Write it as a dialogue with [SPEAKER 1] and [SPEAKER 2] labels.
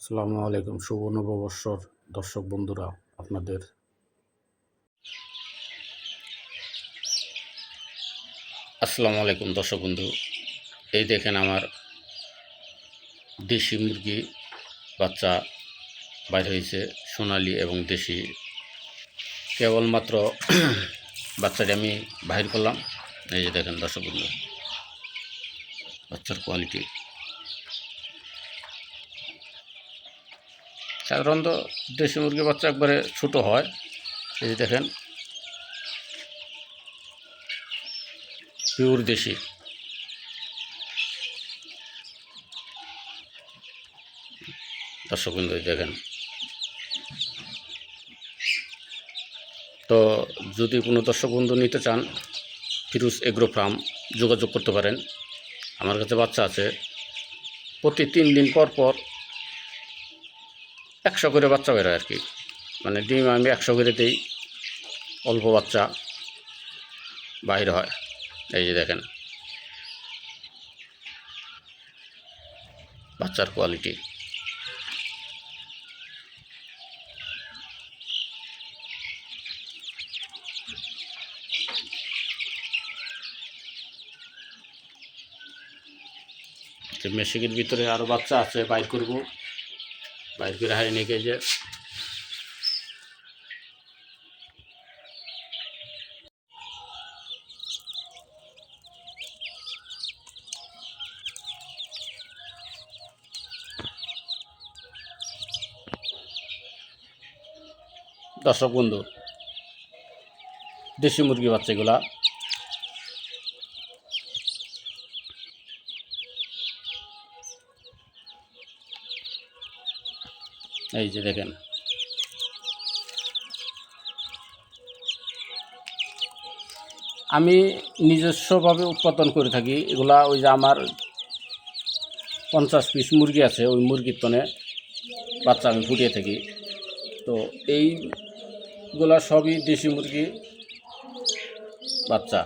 [SPEAKER 1] আসসালামু আলাইকুম। শুভ নববর্ষর দর্শক বন্ধুরা, আপনাদের আসসালামু আলাইকুম দর্শক বন্ধু। এই দেখেন আমার দেশি মুরগি বাচ্চা বাইর হয়েছে, সোনালি এবং দেশি। কেবলমাত্র বাচ্চাটি আমি বাহির করলাম। এই যে দেখেন দর্শক বন্ধু, বাচ্চার কোয়ালিটি। সাধারণত দেশি মুরগি বাচ্চা একবারে ছোট হয়। এই যে দেখেন, পিওর দেশি। দর্শক বন্ধু দেখেন। তো যদি কোনো দর্শক বন্ধু নিতে চান, ফিরোজ এগ্রো ফার্ম যোগাযোগ করতে পারেন। আমার কাছে বাচ্চা আছে, প্রতি 3 দিন পর পর 100 করে বাচ্চা বেরোয় আর কি। মানে ডিম আমি 100 করে দিই, অল্প বাচ্চা বাইর হয়। এই যে দেখেন বাচ্চার কোয়ালিটি। মেশিনের ভিতরে আরও বাচ্চা আছে, বাইর করব। বাইর করে হারিয়ে নিয়ে গিয়ে যে দর্শক বন্ধু, দেশি মুরগি বাচ্চাগুলা এই যে দেখেন। আমি নিজস্বভাবে উৎপাদন করে থাকি এগুলা। ওই যে আমার 50 পিস মুরগি আছে, ওই মুরগির তনে বাচ্চা আমি ফুটিয়ে থাকি। তো এইগুলা সবই দেশি মুরগি বাচ্চা।